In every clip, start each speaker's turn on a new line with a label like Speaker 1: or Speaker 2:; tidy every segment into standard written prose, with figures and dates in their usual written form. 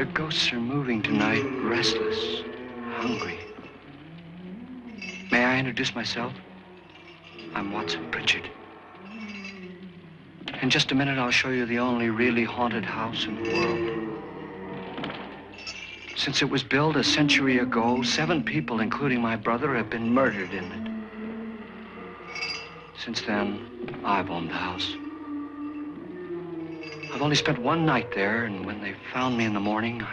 Speaker 1: The ghosts are moving tonight, restless, hungry. May I introduce myself? I'm Watson Pritchard. In just a minute, I'll show you the only really haunted house in the world. Since it was built a century ago, 7 people, including my brother, have been murdered in it. Since then, I've owned the house. I've only spent one night there, and when they found me in the morning,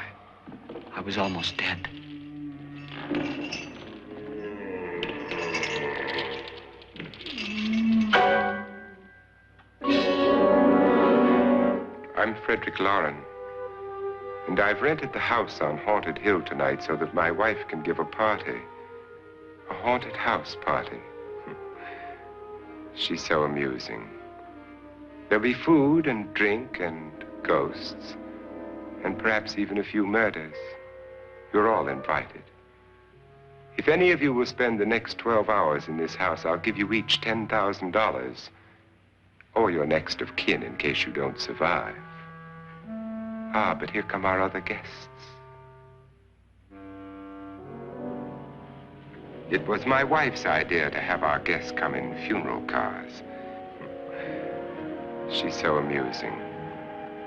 Speaker 1: I was almost dead.
Speaker 2: I'm Frederick Lauren, and I've rented the house on Haunted Hill tonight so that my wife can give a party. A haunted house party. She's so amusing. There'll be food and drink and ghosts, and perhaps even a few murders. You're all invited. If any of you will spend the next 12 hours in this house, I'll give you each $10,000, or your next of kin in case you don't survive. Ah, but here come our other guests. It was my wife's idea to have our guests come in funeral cars. She's so amusing.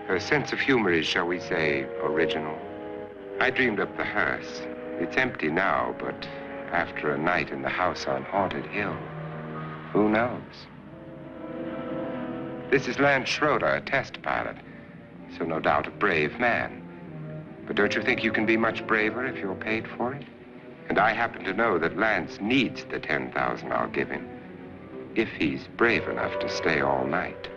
Speaker 2: Her sense of humor is, shall we say, original. I dreamed up the hearse. It's empty now, but after a night in the house on Haunted Hill, who knows? This is Lance Schroeder, a test pilot, so no doubt a brave man. But don't you think you can be much braver if you're paid for it? And I happen to know that Lance needs the $10,000 I'll give him, if he's brave enough to stay all night.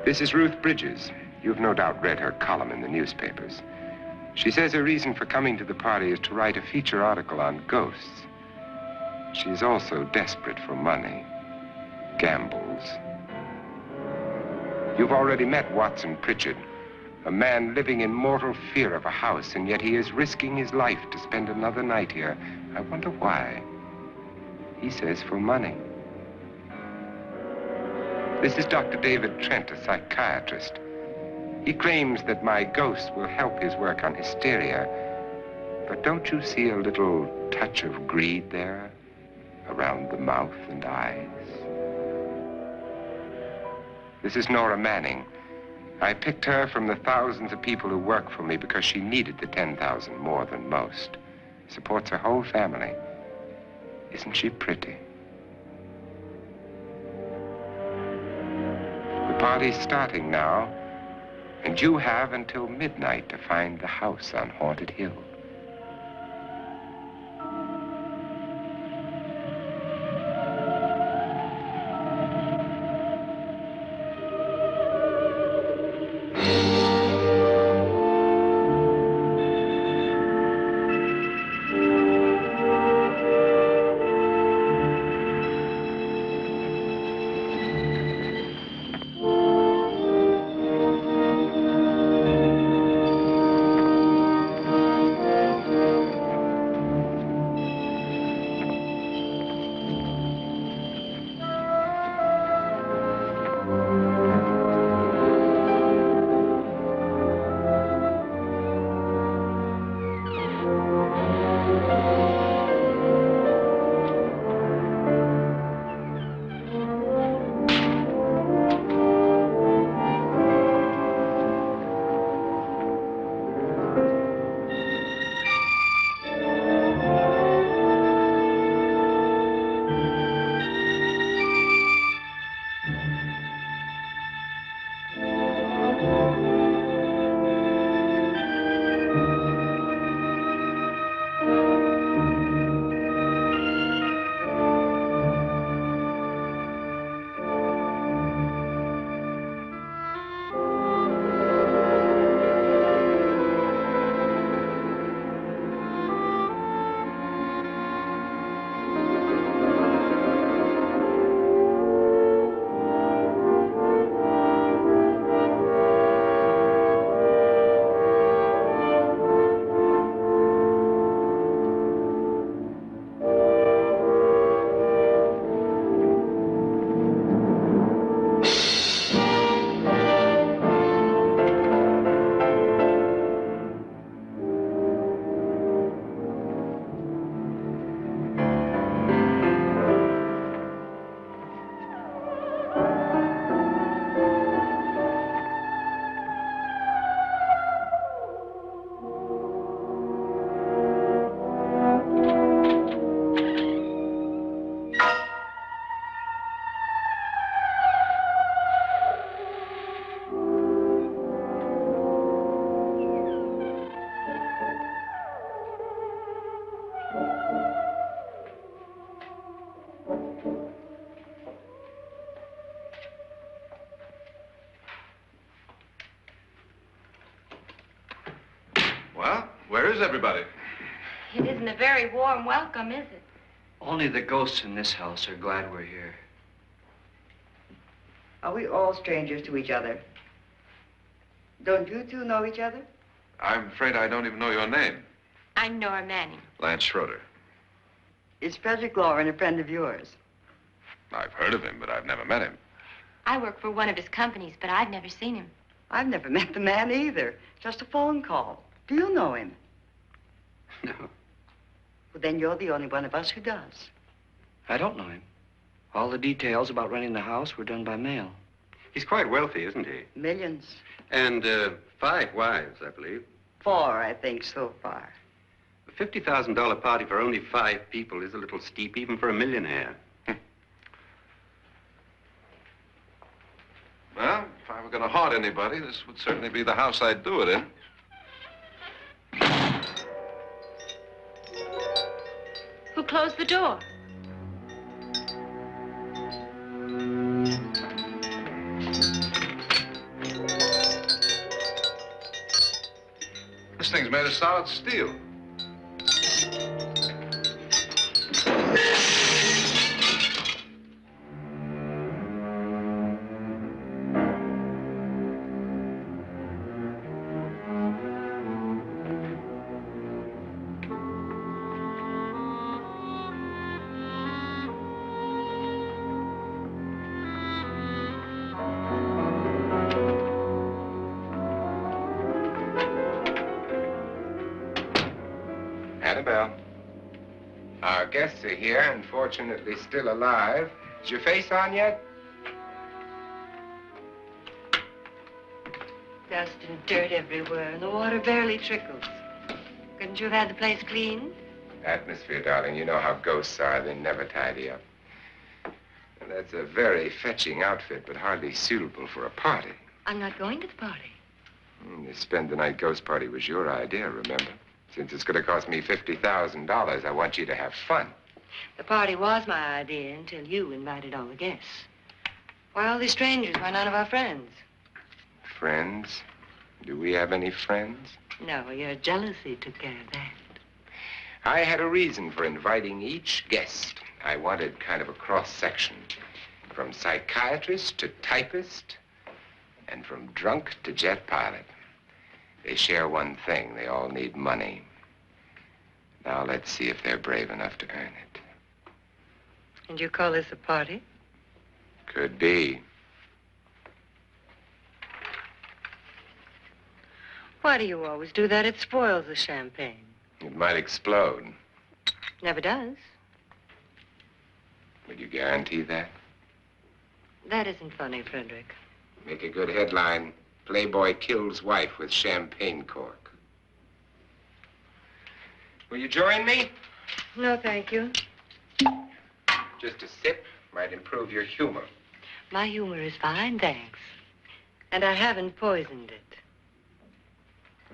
Speaker 2: This is Ruth Bridges. You've no doubt read her column in the newspapers. She says her reason for coming to the party is to write a feature article on ghosts. She's also desperate for money, gambles. You've already met Watson Pritchard, a man living in mortal fear of a house, and yet he is risking his life to spend another night here. I wonder why. He says for money. This is Dr. David Trent, a psychiatrist. He claims that my ghost will help his work on hysteria. But don't you see a little touch of greed there, around the mouth and eyes? This is Nora Manning. I picked her from the thousands of people who work for me because she needed the $10,000 more than most. Supports her whole family. Isn't she pretty? The party's starting now, and you have until midnight to find the house on Haunted Hill.
Speaker 3: Where is everybody?
Speaker 4: It isn't a very warm welcome, is it?
Speaker 1: Only the ghosts in this house are glad we're here.
Speaker 5: Are we all strangers to each other? Don't you two know each other?
Speaker 3: I'm afraid I don't even know your name.
Speaker 4: I'm Nora Manning.
Speaker 3: Lance Schroeder.
Speaker 5: Is Frederick Lauren a friend of yours?
Speaker 3: I've heard of him, but I've never met him.
Speaker 4: I work for one of his companies, but I've never seen him.
Speaker 5: I've never met the man either. Just a phone call. Do you know him?
Speaker 1: No,
Speaker 5: Well, then you're the only one of us who does.
Speaker 1: I don't know him. All the details about renting the house were done by mail.
Speaker 6: He's quite wealthy, isn't he?
Speaker 5: Millions.
Speaker 6: And 5 wives, I believe.
Speaker 5: 4, I think, so far.
Speaker 6: A $50,000 party for only 5 people is a little steep, even for a millionaire.
Speaker 3: Well, if I were going to haunt anybody, this would certainly be the house I'd do it in.
Speaker 4: Who closed the door?
Speaker 3: This thing's made of solid steel.
Speaker 2: Annabelle, our guests are here, unfortunately still alive. Is your face on yet?
Speaker 5: Dust and dirt everywhere, and the water barely trickles. Couldn't you have had the place cleaned?
Speaker 2: Atmosphere, darling. You know how ghosts are. They never tidy up. And that's a very fetching outfit, but hardly suitable for a party.
Speaker 5: I'm not going to the party.
Speaker 2: The spend-the-night ghost party was your idea, remember? Since it's going to cost me $50,000, I want you to have fun.
Speaker 5: The party was my idea until you invited all the guests. Why all these strangers? Why none of our friends?
Speaker 2: Friends? Do we have any friends?
Speaker 5: No, your jealousy took care of that.
Speaker 2: I had a reason for inviting each guest. I wanted kind of a cross-section. From psychiatrist to typist, and from drunk to jet pilot. They share one thing. They all need money. Now let's see if they're brave enough to earn it.
Speaker 5: And you call this a party?
Speaker 2: Could be.
Speaker 5: Why do you always do that? It spoils the champagne.
Speaker 2: It might explode.
Speaker 5: Never does.
Speaker 2: Would you guarantee that?
Speaker 5: That isn't funny, Frederick.
Speaker 2: Make a good headline. Playboy kills wife with champagne cork. Will you join me?
Speaker 5: No, thank you.
Speaker 2: Just a sip might improve your humor.
Speaker 5: My humor is fine, thanks. And I haven't poisoned it.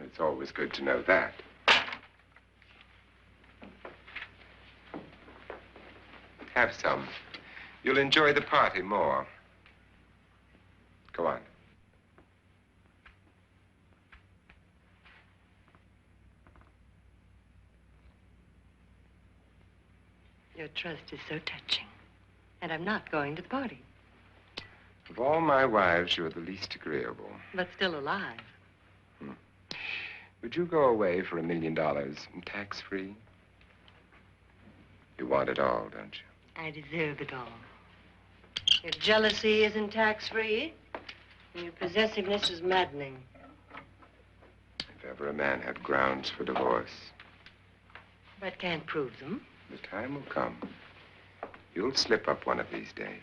Speaker 2: It's always good to know that. Have some. You'll enjoy the party more. Go on.
Speaker 5: Your trust is so touching. And I'm not going to the party.
Speaker 2: Of all my wives, you're the least agreeable.
Speaker 5: But still alive.
Speaker 2: Would you go away for $1 million and tax-free? You want it all, don't you?
Speaker 5: I deserve it all. Your jealousy isn't tax-free. And your possessiveness is maddening.
Speaker 2: If ever a man had grounds for divorce,
Speaker 5: But can't prove them.
Speaker 2: the time will come. You'll slip up one of these days,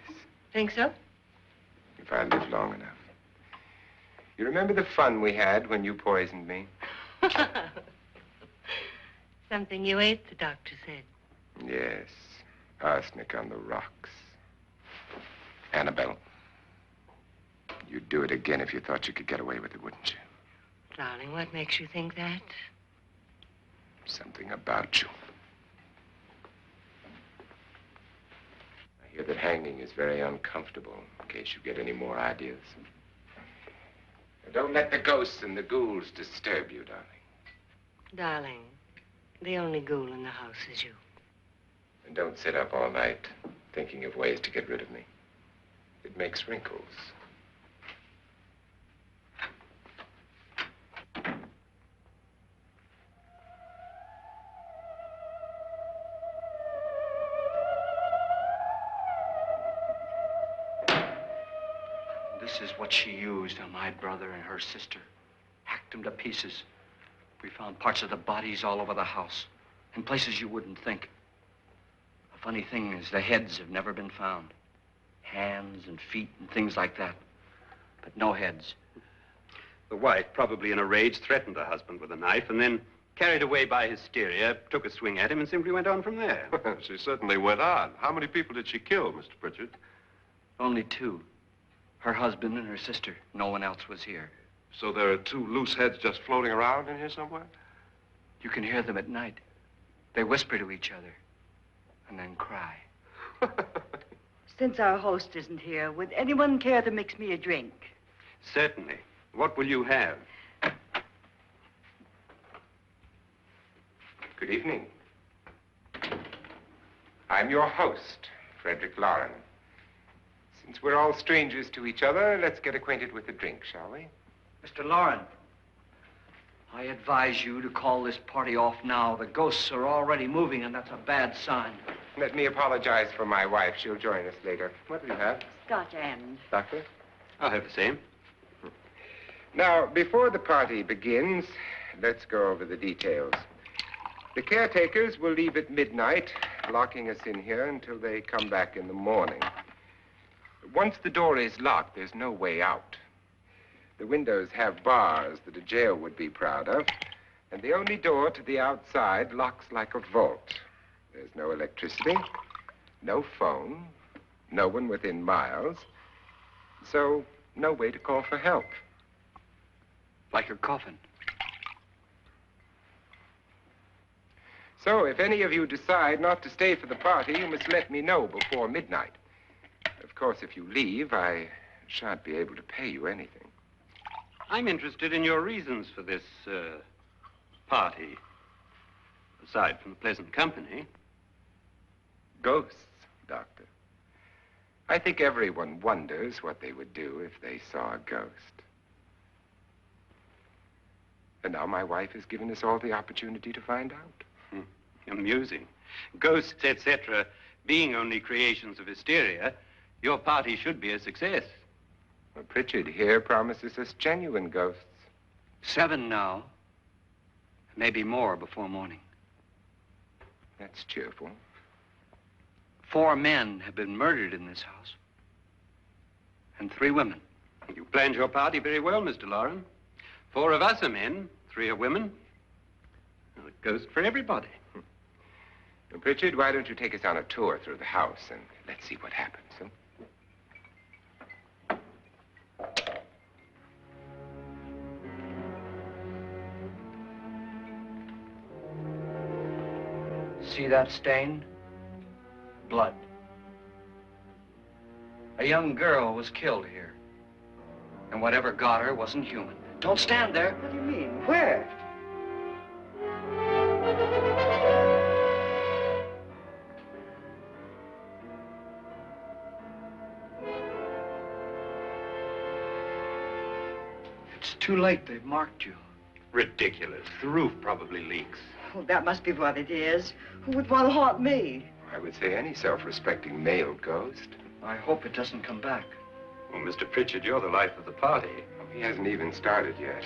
Speaker 5: Think so?
Speaker 2: if I live long enough. You remember the fun we had when you poisoned me?
Speaker 5: Something you ate, the doctor said.
Speaker 2: Yes, arsenic on the rocks. Annabelle, you'd do it again if you thought you could get away with it, wouldn't you?
Speaker 5: Darling, what makes you think that?
Speaker 2: Something about you. I hear that hanging is very uncomfortable, in case you get any more ideas. Now, don't let the ghosts and the ghouls disturb you, darling.
Speaker 5: Darling, the only ghoul in the house is you.
Speaker 2: And don't sit up all night thinking of ways to get rid of me. It makes wrinkles.
Speaker 1: This is what she used on my brother and her sister. Hacked them to pieces. We found parts of the bodies all over the house, in places you wouldn't think. The funny thing is the heads have never been found. Hands and feet and things like that. But no heads.
Speaker 6: The wife, probably in a rage, threatened her husband with a knife and then, carried away by hysteria, took a swing at him and simply went on from there.
Speaker 3: She certainly went on. How many people did she kill, Mr. Pritchard?
Speaker 1: Only two. Her husband and her sister. No one else was here.
Speaker 3: So there are two loose heads just floating around in here somewhere?
Speaker 1: You can hear them at night. They whisper to each other and then cry.
Speaker 7: Since our host isn't here, would anyone care to mix me a drink?
Speaker 6: Certainly. What will you have?
Speaker 2: Good evening. I'm your host, Frederick Lauren. Since we're all strangers to each other, let's get acquainted with the drink, shall we?
Speaker 1: Mr. Lauren, I advise you to call this party off now. The ghosts are already moving, and that's a bad sign.
Speaker 2: Let me apologize for my wife. She'll join us later. What do you have?
Speaker 7: Scotch and.
Speaker 2: Doctor?
Speaker 6: I'll have the same.
Speaker 2: Now, before the party begins, let's go over the details. The caretakers will leave at midnight, locking us in here until they come back in the morning. Once the door is locked, there's no way out. The windows have bars that a jail would be proud of, and the only door to the outside locks like a vault. There's no electricity, no phone, no one within miles, so no way to call for help.
Speaker 1: Like a coffin.
Speaker 2: So if any of you decide not to stay for the party, you must let me know before midnight. Of course, if you leave, I shan't be able to pay you anything.
Speaker 6: I'm interested in your reasons for this, party. Aside from the pleasant company.
Speaker 2: Ghosts, Doctor. I think everyone wonders what they would do if they saw a ghost. And now my wife has given us all the opportunity to find out.
Speaker 6: Amusing. Ghosts, etc., being only creations of hysteria, your party should be a success.
Speaker 2: Well, Pritchard here promises us genuine ghosts.
Speaker 1: 7 now. Maybe more before morning.
Speaker 2: That's cheerful.
Speaker 1: 4 men have been murdered in this house. And 3 women.
Speaker 6: You planned your party very well, Mr. Lauren. 4 of us are men, 3 are women. Well, a ghost for everybody.
Speaker 2: Well, Pritchard, why don't you take us on a tour through the house and let's see what happens, huh?
Speaker 1: See that stain? Blood. A young girl was killed here. And whatever got her wasn't human. Don't stand there.
Speaker 7: What do you mean? Where?
Speaker 1: It's too late. They've marked you.
Speaker 6: Ridiculous. The roof probably leaks.
Speaker 7: Oh, that must be what it is. Who would want to haunt me?
Speaker 2: I would say any self-respecting male ghost.
Speaker 1: I hope it doesn't come back.
Speaker 6: Well, Mr. Pritchard, you're the life of the party.
Speaker 2: He hasn't even started yet.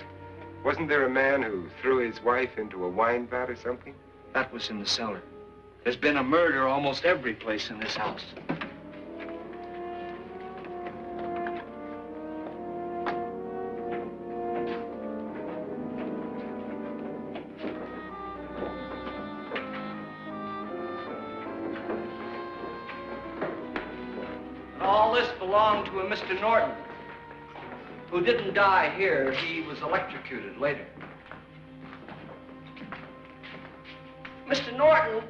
Speaker 2: Wasn't there a man who threw his wife into a wine vat or something?
Speaker 1: That was in the cellar. There's been a murder almost every place in this house. All this belonged to a Mr. Norton, who didn't die here. He was electrocuted later. Mr. Norton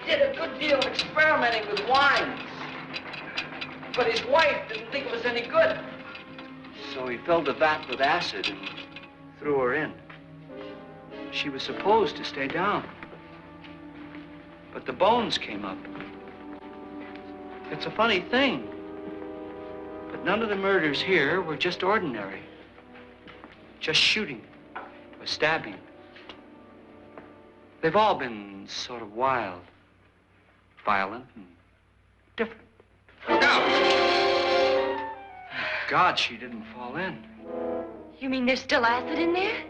Speaker 1: did a good deal of experimenting with wines, but his wife didn't think it was any good. So he filled the vat with acid and threw her in. She was supposed to stay down. But the bones came up. It's a funny thing. But none of the murders here were just ordinary. Just shooting or stabbing. They've all been sort of wild, violent, and different.
Speaker 3: Look out!
Speaker 1: God, she didn't fall in.
Speaker 4: You mean there's still acid in there?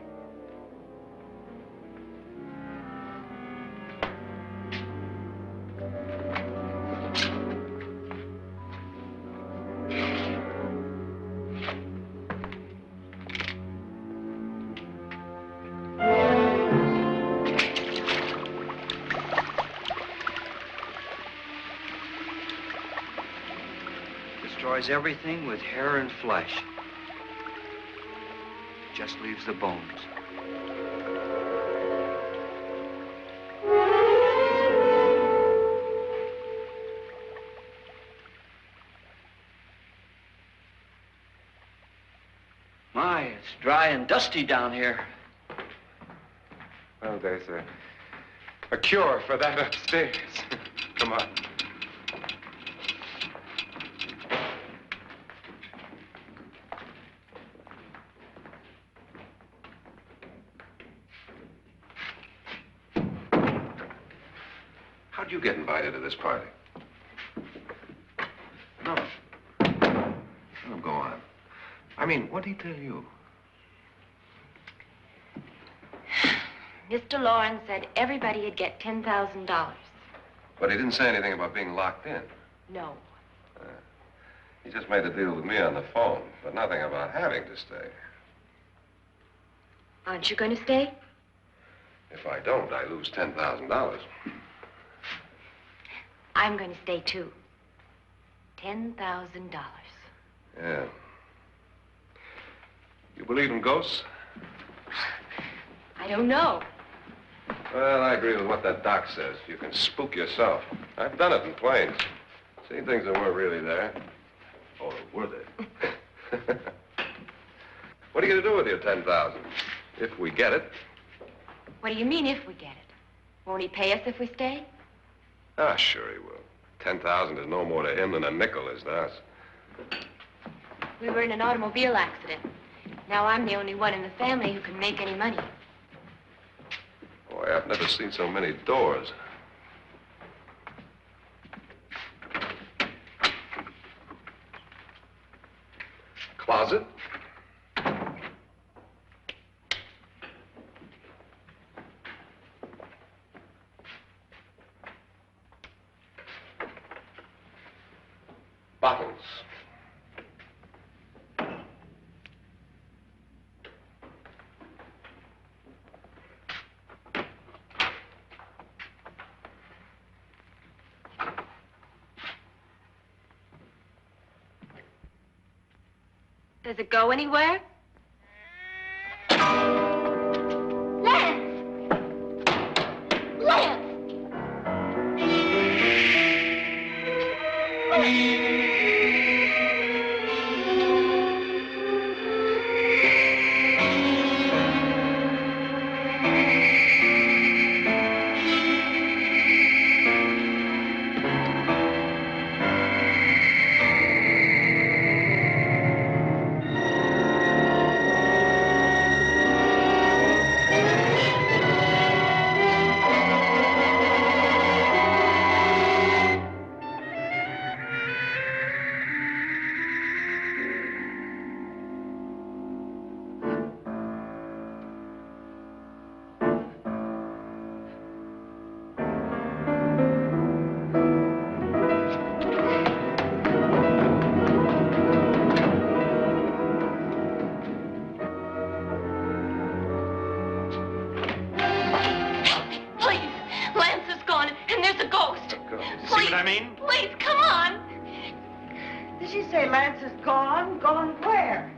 Speaker 1: Destroys everything with hair and flesh. Just leaves the bones. My, it's dry and dusty down here.
Speaker 2: Well, there's a cure for that upstairs. Come on.
Speaker 3: How'd you get invited to this party? No. No, go on. I mean, what'd he tell you?
Speaker 4: Mr. Lawrence said everybody'd get $10,000.
Speaker 3: But he didn't say anything about being locked in.
Speaker 4: No.
Speaker 3: He just made a deal with me on the phone, but nothing about having to stay.
Speaker 4: Aren't you going to stay?
Speaker 3: If I don't, I lose $10,000.
Speaker 4: I'm going to stay, too. $10,000.
Speaker 3: Yeah. You believe in ghosts?
Speaker 4: I don't know.
Speaker 3: Well, I agree with what that doc says. You can spook yourself. I've done it in planes. Seen things that weren't really there. Or were they? What are you going to do with your $10,000? If we get it.
Speaker 4: What do you mean, if we get it? Won't he pay us if we stay?
Speaker 3: Ah, sure he will. 10,000 is no more to him than a nickel is to us.
Speaker 4: We were in an automobile accident. Now I'm the only one in the family who can make any money.
Speaker 3: Boy, I've never seen so many doors. Closet? Bottles.
Speaker 4: Does it go anywhere? Lance! Lance! Please, come on.
Speaker 7: Did she say Lance is gone? Gone where?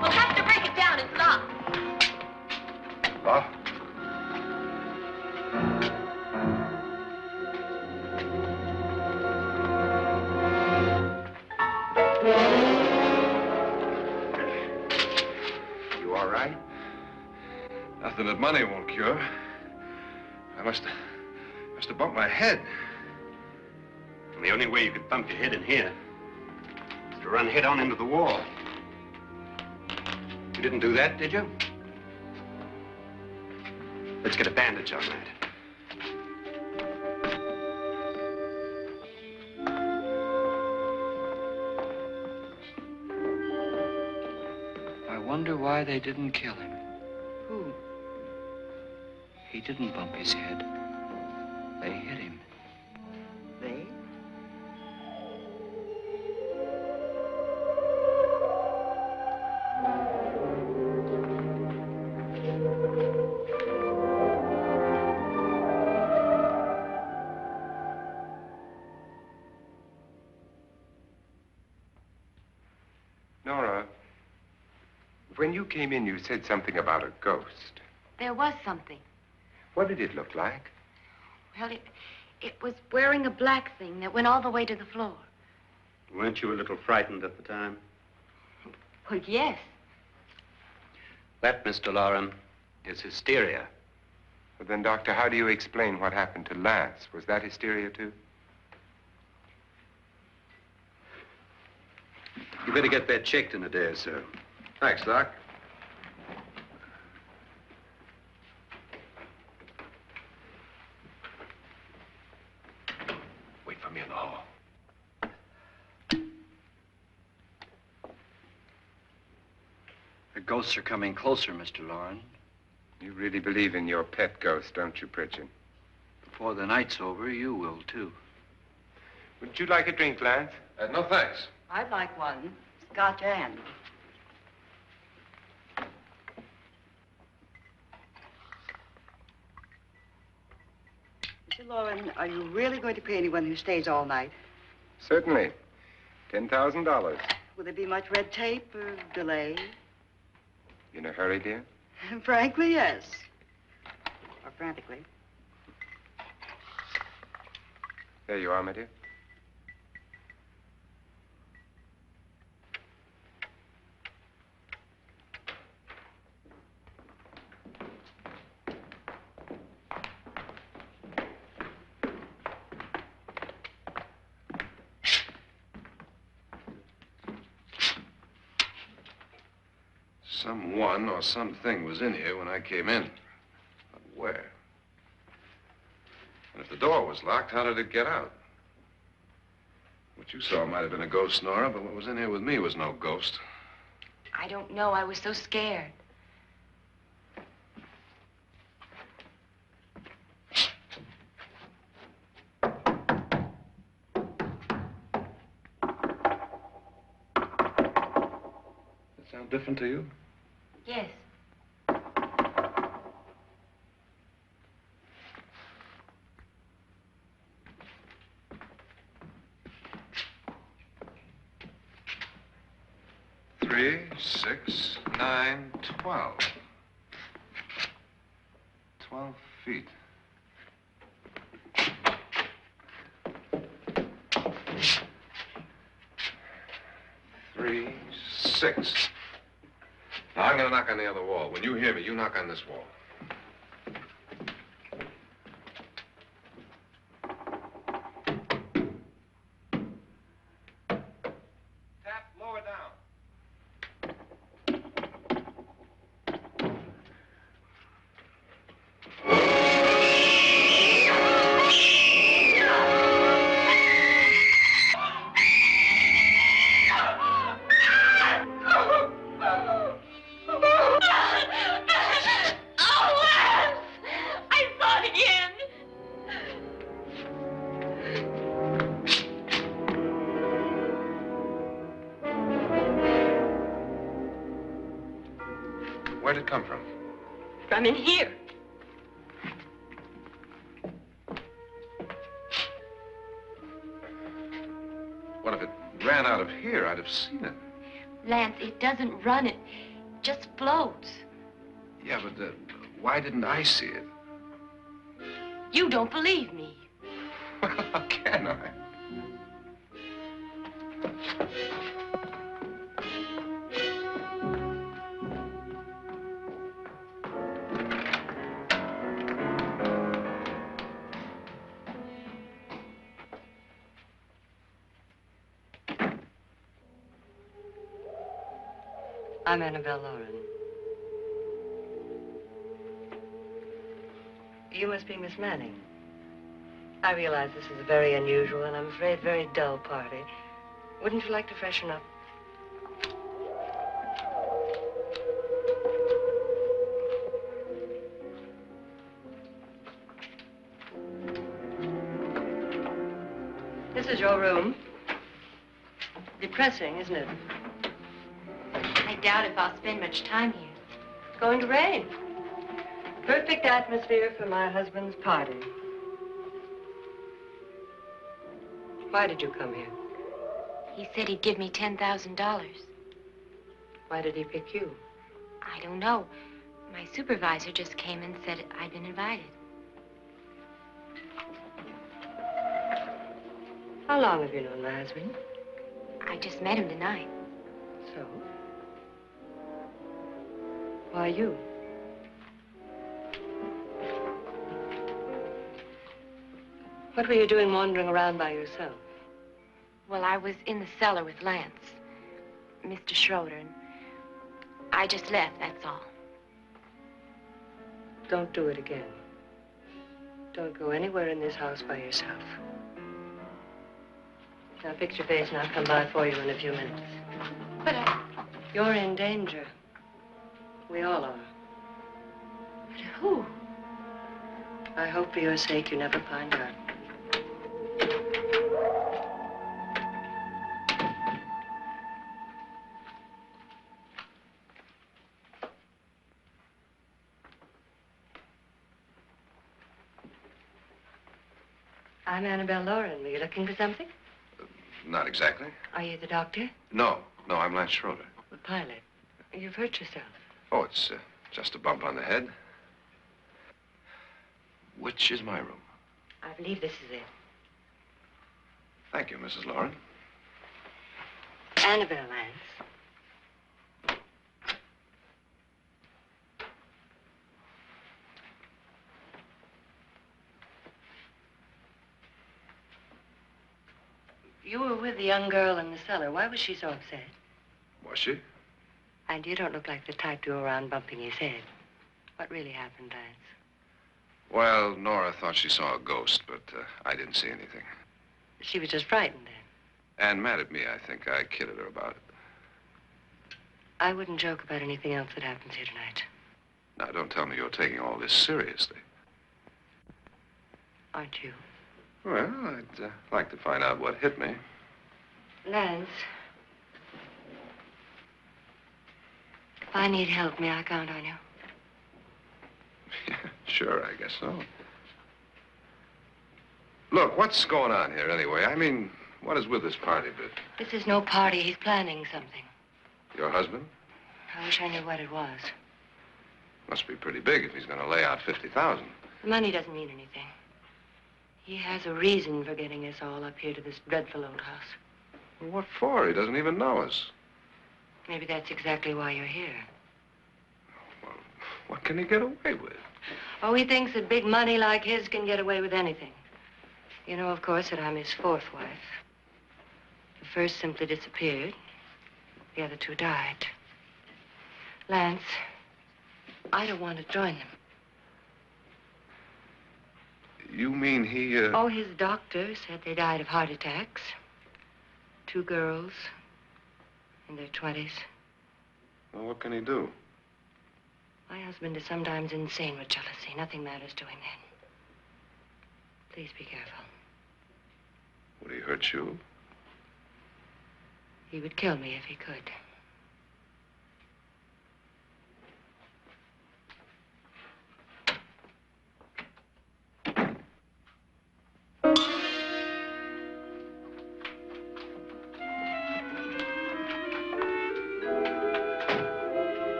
Speaker 4: We'll have to break it down. It's locked.
Speaker 3: What? Nothing that money won't cure. I must have bumped my head.
Speaker 6: Well, the only way you could bump your head in here is to run head on into the wall. You didn't do that, did you? Let's get a bandage on that.
Speaker 1: I wonder why they didn't kill him.
Speaker 7: Who?
Speaker 1: He didn't bump his head. They hit him.
Speaker 7: They?
Speaker 2: Nora, when you came in, you said something about a ghost.
Speaker 4: There was something.
Speaker 2: What did it look like?
Speaker 4: Well, it was wearing a black thing that went all the way to the floor.
Speaker 6: Weren't you a little frightened at the time?
Speaker 4: Well, yes.
Speaker 6: That, Mr. Loren, is hysteria.
Speaker 2: Well, then, Doctor, how do you explain what happened to Lance? Was that hysteria, too?
Speaker 6: You better get that checked in a day or so.
Speaker 3: Thanks, Doc. Wait for me in the hall.
Speaker 1: The ghosts are coming closer, Mr. Loren.
Speaker 2: You really believe in your pet ghost, don't you, Pritchard?
Speaker 1: Before the night's over, you will, too.
Speaker 2: Would you like a drink, Lance?
Speaker 3: No, thanks.
Speaker 7: I'd like one. Scotch and. Mr. Loren, are you really going to pay anyone who stays all night?
Speaker 2: Certainly. $10,000.
Speaker 7: Will there be much red tape or delay?
Speaker 2: You in a hurry, dear?
Speaker 7: Frankly, yes. Or frantically.
Speaker 2: There you are, my dear.
Speaker 3: Someone or something was in here when I came in. But where? And if the door was locked, how did it get out? What you saw might have been a ghost, Nora, but what was in here with me was no ghost.
Speaker 4: I don't know. I was so scared.
Speaker 3: Does it sound different to you?
Speaker 4: Yes.
Speaker 3: Three, 6, 9, 12. 12 feet. Three, 6. Now, I'm going to knock on the other wall. When you hear me, you knock on this wall. Tap lower down. Where'd it come from?
Speaker 4: From in here.
Speaker 3: Well, if it ran out of here, I'd have seen it.
Speaker 4: Lance, it doesn't run. It just floats.
Speaker 3: Yeah, but why didn't I see it?
Speaker 4: You don't believe me.
Speaker 3: Well, how can I?
Speaker 5: I'm Annabelle Lauren. You must be Miss Manning. I realize this is a very unusual and I'm afraid very dull party. Wouldn't you like to freshen up? This is your room. Depressing, isn't it?
Speaker 4: I doubt if I'll spend much time here.
Speaker 5: It's going to rain. Perfect atmosphere for my husband's party. Why did you come here?
Speaker 4: He said he'd give me $10,000.
Speaker 5: Why did he pick you?
Speaker 4: I don't know. My supervisor just came and said I'd been invited.
Speaker 5: How long have you known my husband?
Speaker 4: I just met him tonight.
Speaker 5: So? Why you? What were you doing wandering around by yourself?
Speaker 4: Well, I was in the cellar with Lance, Mr. Schroeder, and I just left, that's all.
Speaker 5: Don't do it again. Don't go anywhere in this house by yourself. Now fix your face and I'll come by for you in a few minutes.
Speaker 4: But
Speaker 5: You're in danger. We all are.
Speaker 4: But who?
Speaker 5: I hope for your sake you never find out. I'm Annabelle Lauren. Were you looking for something?
Speaker 3: Not exactly.
Speaker 5: Are you the doctor?
Speaker 3: No, I'm Lance Schroeder.
Speaker 5: The pilot. You've hurt yourself.
Speaker 3: Oh, it's just a bump on the head. Which is my room?
Speaker 5: I believe this is it.
Speaker 3: Thank you, Mrs. Lauren.
Speaker 5: Annabelle, Lance. You were with the young girl in the cellar. Why was she so upset?
Speaker 3: Was she?
Speaker 5: And you don't look like the type to go around bumping his head. What really happened, Lance?
Speaker 3: Well, Nora thought she saw a ghost, but I didn't see anything.
Speaker 5: She was just frightened then.
Speaker 3: And mad at me, I think. I kidded her about it.
Speaker 5: I wouldn't joke about anything else that happens here tonight.
Speaker 3: Now, don't tell me you're taking all this seriously.
Speaker 5: Aren't you?
Speaker 3: Well, I'd like to find out what hit me.
Speaker 5: Lance. If I need help, may I count on you?
Speaker 3: Sure, I guess so. Look, what's going on here anyway? I mean, what is with this party bit?
Speaker 5: This is no party. He's planning something.
Speaker 3: Your husband?
Speaker 5: I wish I knew what it was.
Speaker 3: Must be pretty big if he's going to lay out 50,000.
Speaker 5: The money doesn't mean anything. He has a reason for getting us all up here to this dreadful old house.
Speaker 3: Well, what for? He doesn't even know us.
Speaker 5: Maybe that's exactly why you're here.
Speaker 3: Well, what can he get away with?
Speaker 5: Oh, he thinks that big money like his can get away with anything. You know, of course, that I'm his fourth wife. The first simply disappeared. The other two died. Lance, I don't want to join them.
Speaker 3: You mean he,
Speaker 5: Oh, his doctor said they died of heart attacks. 2 girls in their 20s.
Speaker 3: Well, what can he do?
Speaker 5: My husband is sometimes insane with jealousy. Nothing matters to him then. Please be careful.
Speaker 3: Would he hurt you?
Speaker 5: He would kill me if he could.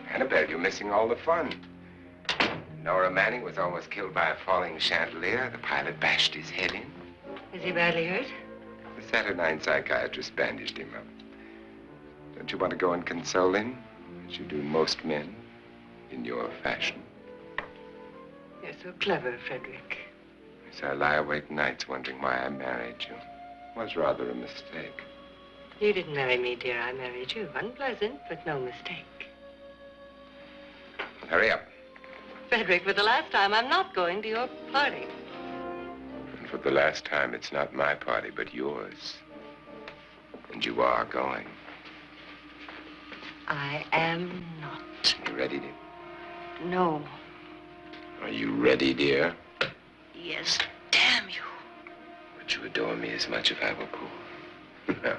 Speaker 2: Annabelle, you're missing all the fun. Nora Manning was almost killed by a falling chandelier. The pilot bashed his head in.
Speaker 5: Is he badly hurt?
Speaker 2: The Saturnine psychiatrist bandaged him up. Don't you want to go and console him, as you do most men, in your fashion?
Speaker 5: You're so clever, Frederick.
Speaker 2: So I lie awake nights wondering why I married you. was rather a mistake.
Speaker 5: You didn't marry me, dear. I married you. Unpleasant, but no mistake.
Speaker 2: Hurry up.
Speaker 5: Frederick, for the last time, I'm not going to your party.
Speaker 2: And for the last time, it's not my party, but yours. And you are going.
Speaker 5: I am not.
Speaker 2: You ready, dear?
Speaker 5: No.
Speaker 2: Are you ready, dear?
Speaker 5: Yes, damn you.
Speaker 2: Would you adore me as much if I were poor? No.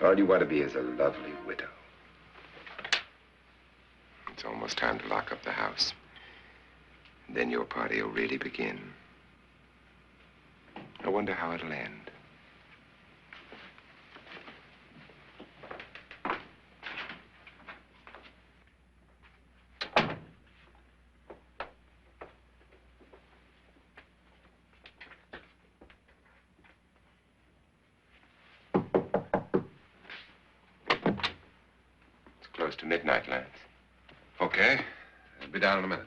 Speaker 2: All you want to be is a lovely widow. It's almost time to lock up the house. And then your party will really begin. I wonder how it'll end. Close to midnight, Lance.
Speaker 3: Okay. I'll be down in a minute.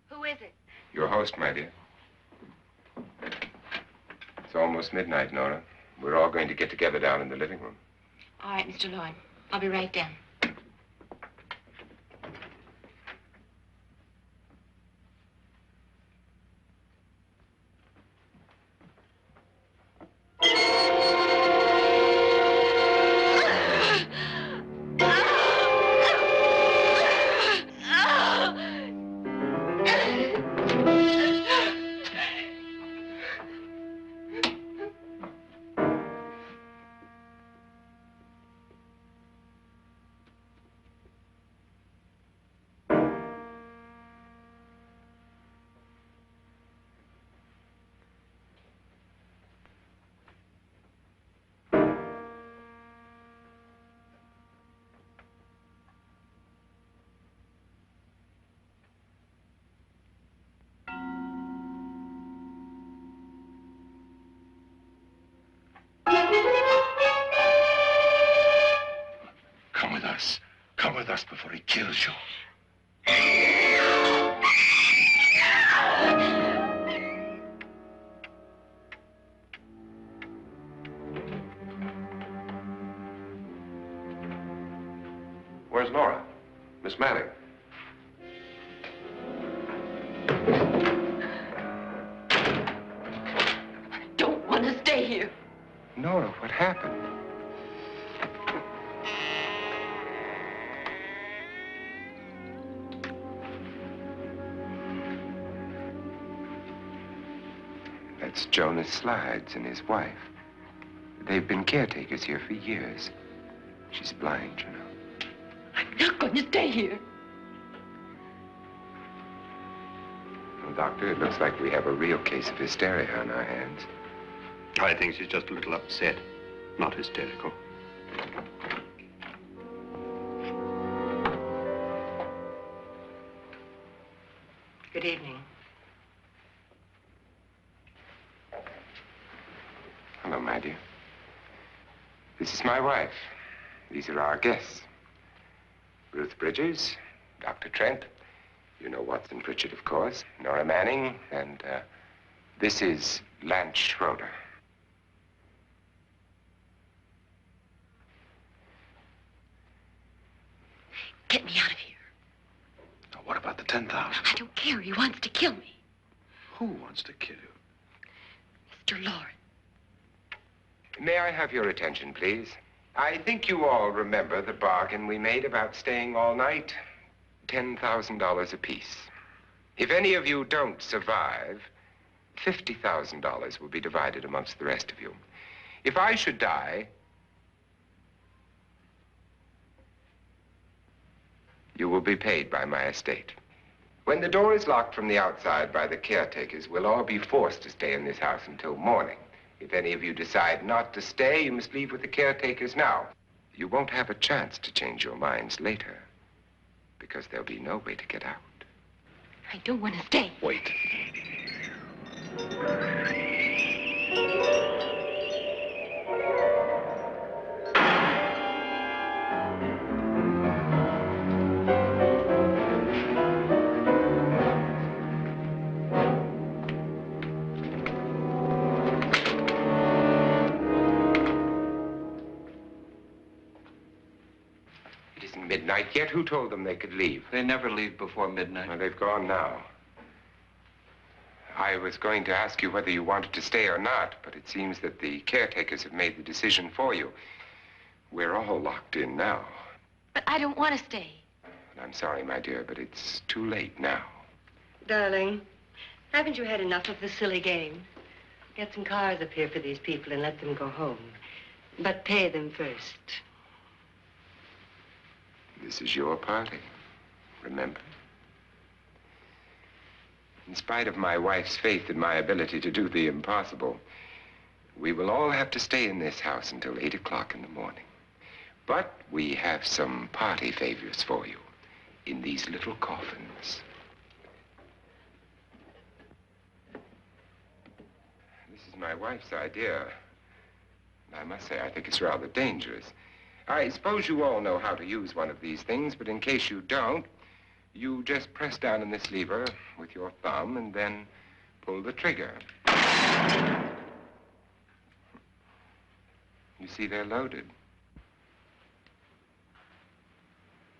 Speaker 4: Who is it?
Speaker 2: Your host, my dear. It's almost midnight, Nora. We're all going to get together down in the living room.
Speaker 4: All right, Mr. Lloyd. I'll be right down.
Speaker 3: Come with us. Come with us before he kills you. Where's Nora? Miss Manning.
Speaker 4: I don't want to stay here.
Speaker 2: Nora, what happened? That's Jonas Slides and his wife. They've been caretakers here for years. She's blind, you know.
Speaker 4: I'm not going to stay here.
Speaker 2: Well, Doctor, it looks like we have a real case of hysteria on our hands.
Speaker 6: I think she's just a little upset, not hysterical.
Speaker 5: Good evening.
Speaker 2: Hello, my dear. This is my wife. These are our guests. Ruth Bridgers, Dr. Trent. You know Watson Pritchard, of course. Nora Manning, and this is Lance Schroeder.
Speaker 4: Get me out of here.
Speaker 3: Now, what about the 10,000?
Speaker 4: I don't care. He wants to kill me.
Speaker 3: Who wants to kill you?
Speaker 4: Mr. Lawrence.
Speaker 2: May I have your attention, please? I think you all remember the bargain we made about staying all night. $10,000 apiece. If any of you don't survive, $50,000 will be divided amongst the rest of you. If I should die, you will be paid by my estate. When the door is locked from the outside by the caretakers, we'll all be forced to stay in this house until morning. If any of you decide not to stay, you must leave with the caretakers now. You won't have a chance to change your minds later, because there'll be no way to get out.
Speaker 4: I don't want to stay.
Speaker 3: Wait.
Speaker 2: isn't midnight yet. Who told them they could leave?
Speaker 1: They never leave before midnight.
Speaker 2: Well, they've gone now. I was going to ask you whether you wanted to stay or not, but it seems that the caretakers have made the decision for you. We're all locked in now.
Speaker 4: But I don't want to stay.
Speaker 2: I'm sorry, my dear, but it's too late now.
Speaker 5: Darling, haven't you had enough of the silly game? Get some cars up here for these people and let them go home. But pay them first.
Speaker 2: This is your party, remember? In spite of my wife's faith in my ability to do the impossible, we will all have to stay in this house until 8 o'clock in the morning. But we have some party favors for you in these little coffins. This is my wife's idea. I must say, I think it's rather dangerous. I suppose you all know how to use one of these things, but in case you don't, you just press down on this lever with your thumb and then pull the trigger. You see, they're loaded.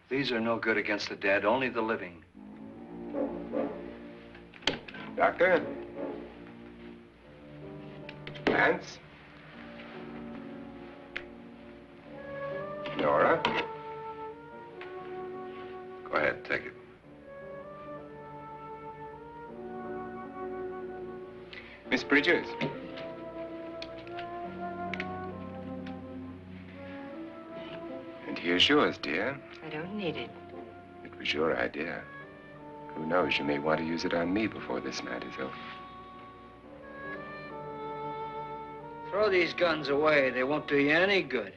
Speaker 1: These are no good against the dead, only the living.
Speaker 2: Doctor? Lance? Nora?
Speaker 3: Go ahead, take it.
Speaker 2: Miss Bridges? And here's yours, dear.
Speaker 5: I don't need it.
Speaker 2: It was your idea. Who knows, you may want to use it on me before this night is over.
Speaker 8: Throw these guns away. They won't do you any good.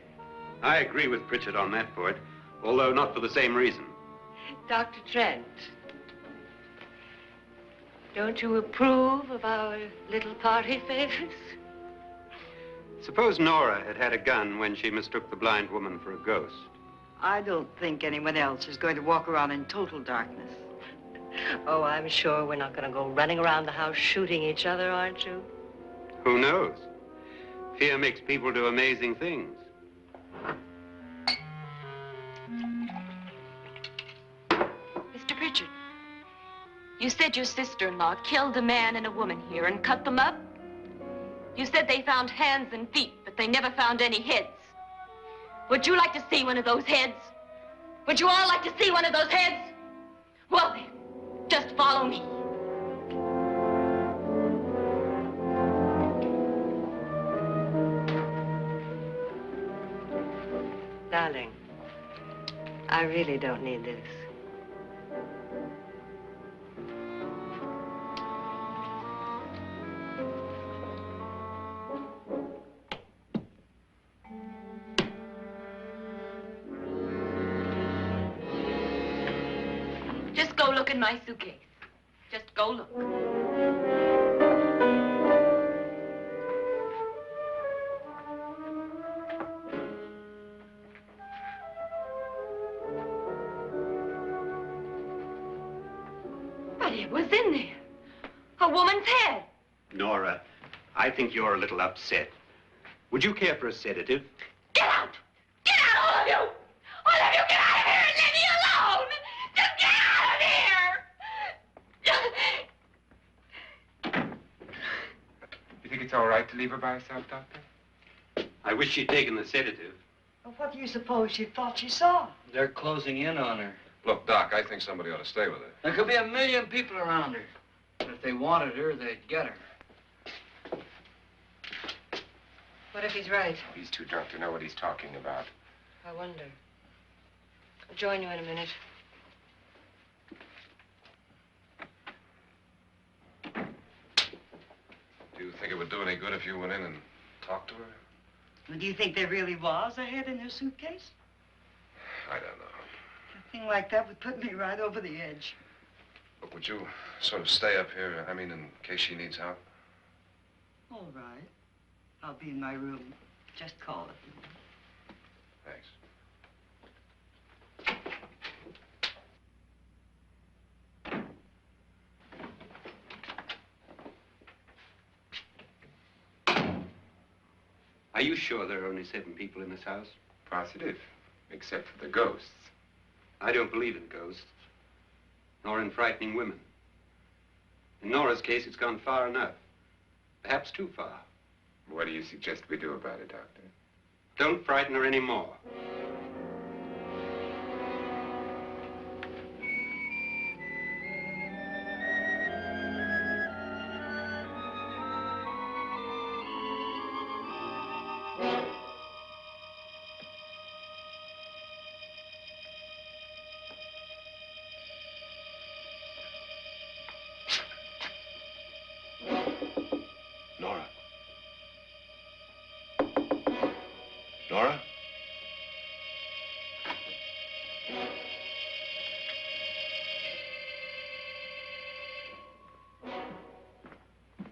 Speaker 6: I agree with Pritchard on that point, although not for the same reason.
Speaker 5: Dr. Trent, don't you approve of our little party favors?
Speaker 6: Suppose Nora had had a gun when she mistook the blind woman for a ghost.
Speaker 7: I don't think anyone else is going to walk around in total darkness.
Speaker 5: Oh, I'm sure we're not going to go running around the house shooting each other, aren't you?
Speaker 6: Who knows? Fear makes people do amazing things.
Speaker 4: Mr. Pritchard, you said your sister-in-law killed a man and a woman here and cut them up? You said they found hands and feet, but they never found any heads. Would you like to see one of those heads? Would you all like to see one of those heads? Well then, just follow me.
Speaker 5: Darling, I really don't need this.
Speaker 4: Just go look in my suitcase. Just go look. But it was in there. A woman's head.
Speaker 6: Nora, I think you're a little upset. Would you care for a sedative?
Speaker 4: Get out! Get out, all of you! All of you, get out of here and leave me alone! Just get out of here!
Speaker 2: You think it's all right to leave her by herself, Doctor?
Speaker 6: I wish she'd taken the sedative.
Speaker 7: Well, what do you suppose she thought she saw?
Speaker 8: They're closing in on her.
Speaker 3: Look, Doc, I think somebody ought to stay with her.
Speaker 8: There could be 1 million people around her. But if they wanted her, they'd get her.
Speaker 5: What if he's right?
Speaker 2: He's too drunk to know what he's talking about.
Speaker 5: I wonder. I'll join you in a minute.
Speaker 3: Do you think it would do any good if you went in and talked to her?
Speaker 7: Well, do you think there really was a head in her suitcase?
Speaker 3: I don't know.
Speaker 7: A thing like that would put me right over the edge.
Speaker 3: Look, would you sort of stay up here, I mean, in case she needs help?
Speaker 7: All right. I'll be in my room. Just call it.
Speaker 3: Thanks.
Speaker 6: Are you sure there are only 7 people in this house?
Speaker 2: Positive, except for the ghosts.
Speaker 6: I don't believe in ghosts, nor in frightening women. In Nora's case, it's gone far enough. Perhaps too far.
Speaker 2: What do you suggest we do about it, Doctor?
Speaker 6: Don't frighten her anymore.
Speaker 3: Nora? Nora?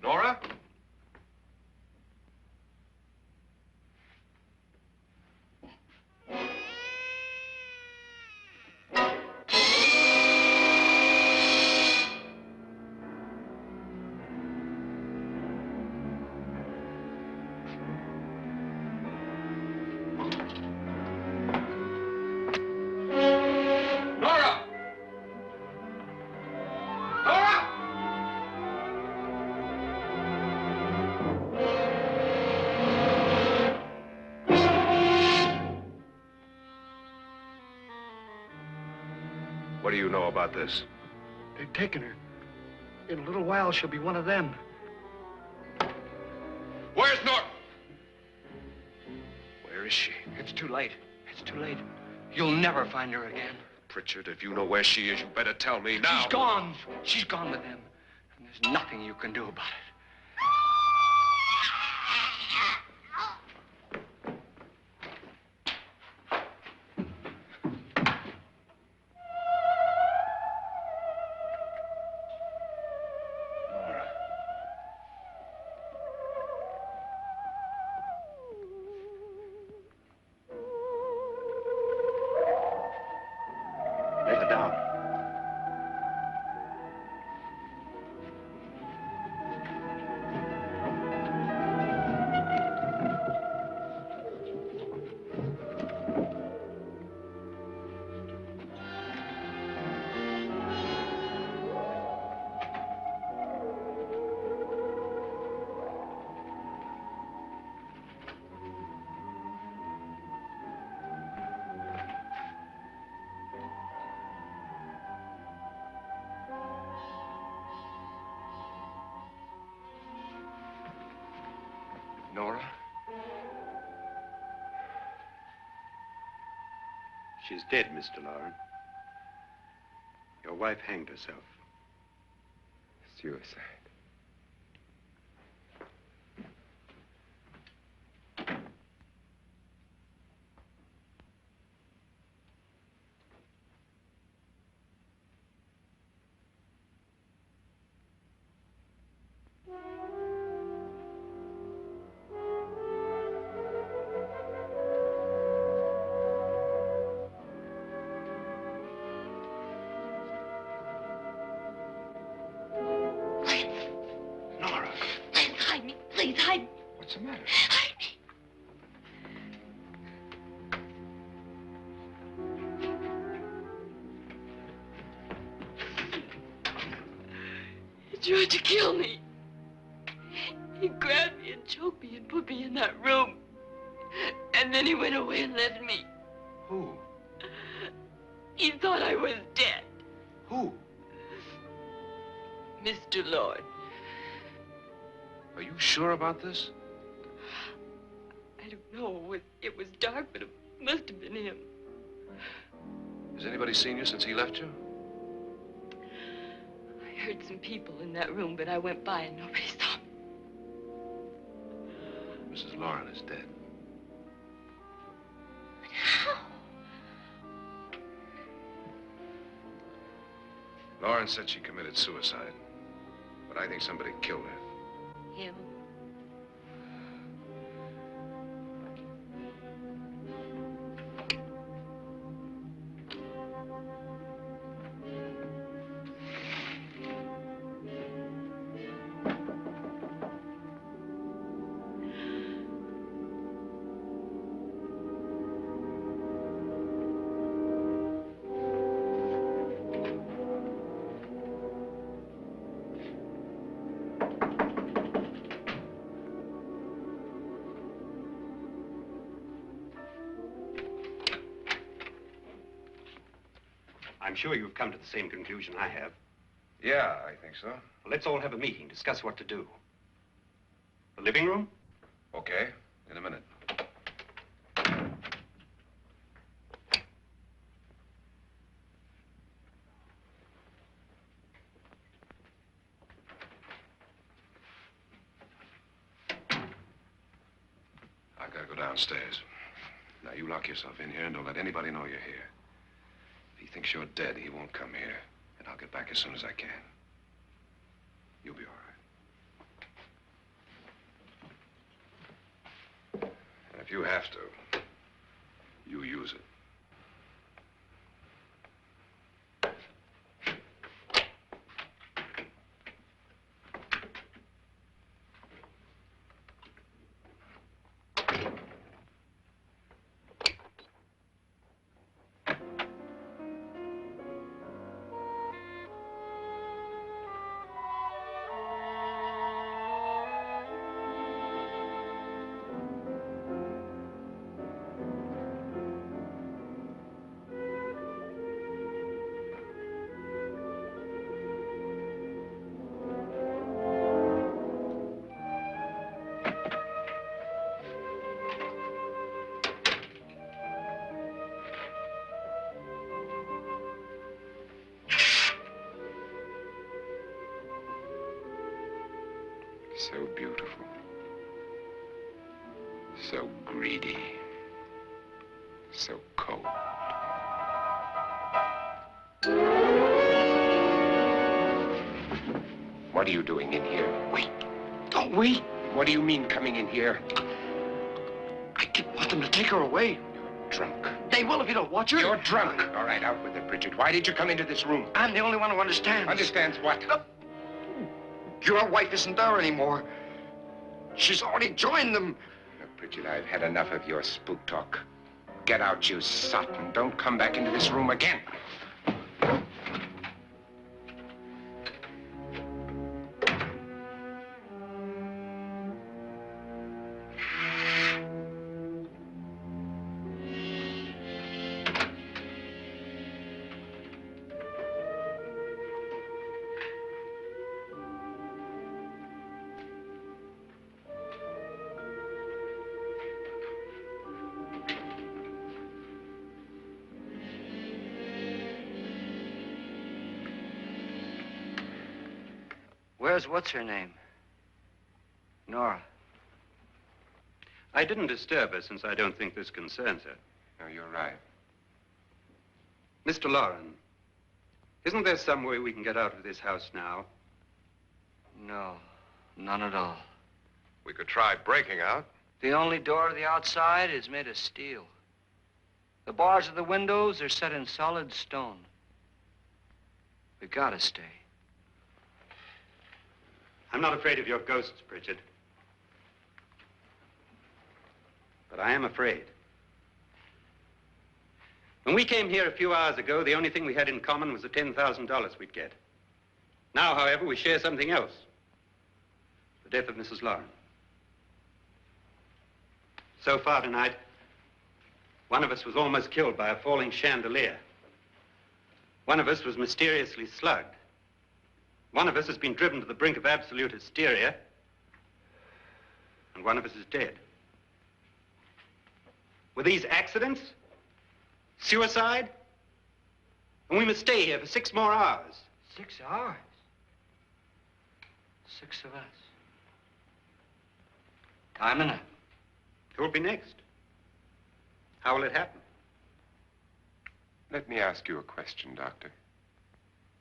Speaker 3: Nora? Nora! Nora! What do you know about this?
Speaker 9: They've taken her. In a little while, she'll be one of them.
Speaker 3: Where's Nora? Where is she?
Speaker 1: It's too late. It's too late. You'll never find her again.
Speaker 3: Pritchard, if you know where she is, you better tell me now.
Speaker 1: She's gone. She's gone with them. And there's nothing you can do about it.
Speaker 3: Nora.
Speaker 6: Lay her down.
Speaker 3: Nora?
Speaker 6: She's dead, Mr. Lauren. Your wife hanged herself.
Speaker 2: Suicide.
Speaker 3: Nora,
Speaker 4: Please hide me. Please hide me.
Speaker 2: What's the matter?
Speaker 4: Hide me. He tried to kill me. He grabbed me and choked me and put me in that room. And then he went away and left me.
Speaker 3: who?
Speaker 4: He thought I was dead.
Speaker 3: Who?
Speaker 4: Mr. Lord.
Speaker 3: Are you sure about this?
Speaker 4: I don't know. It was dark, but it must have been him.
Speaker 3: Has anybody seen you since he left you?
Speaker 4: I heard some people in that room, but I went by and nobody saw me.
Speaker 3: Mrs. Lauren is dead.
Speaker 4: How?
Speaker 3: Lauren said she committed suicide, but I think somebody killed her.
Speaker 4: Him?
Speaker 6: I'm sure you've come to the same conclusion I have.
Speaker 3: Yeah, I think so.
Speaker 6: Well, let's all have a meeting, discuss what to do. The living room?
Speaker 3: Okay, in a minute. I've got to go downstairs. Now, you lock yourself in here and don't let anybody know you're here. If he thinks you're dead, he won't come here. And I'll get back as soon as I can. You'll be all right. And if you have to, you use it. So beautiful. So greedy. So cold. What are you doing in here?
Speaker 9: Wait. Don't wait.
Speaker 2: What do you mean coming in here?
Speaker 9: I didn't want them to take her away.
Speaker 2: You're drunk.
Speaker 9: They will if you don't watch her.
Speaker 2: You're drunk. All right, out with it, Bridget. Why did you come into this room?
Speaker 9: I'm the only one who understands.
Speaker 2: Understands what?
Speaker 9: Your wife isn't there anymore. She's already joined them.
Speaker 2: Look, Bridget, I've had enough of your spook talk. Get out, you sot, and don't come back into this room again.
Speaker 8: Where's what's-her-name? Nora.
Speaker 6: I didn't disturb her since I don't think this concerns her.
Speaker 2: No, you're right.
Speaker 6: Mr. Loren, isn't there some way we can get out of this house now?
Speaker 8: No, none at all.
Speaker 3: We could try breaking out.
Speaker 8: The only door to the outside is made of steel. The bars of the windows are set in solid stone. We gotta stay.
Speaker 6: I'm not afraid of your ghosts, Bridget. But I am afraid. When we came here a few hours ago, the only thing we had in common was the $10,000 we'd get. Now, however, we share something else. The death of Mrs. Loren. So far tonight, one of us was almost killed by a falling chandelier. One of us was mysteriously slugged. One of us has been driven to the brink of absolute hysteria, and one of us is dead. Were these accidents? Suicide? And we must stay here for 6 more hours.
Speaker 8: 6 hours? 6 of us. Time enough.
Speaker 6: Who'll be next? How will it happen?
Speaker 2: Let me ask you a question, Doctor.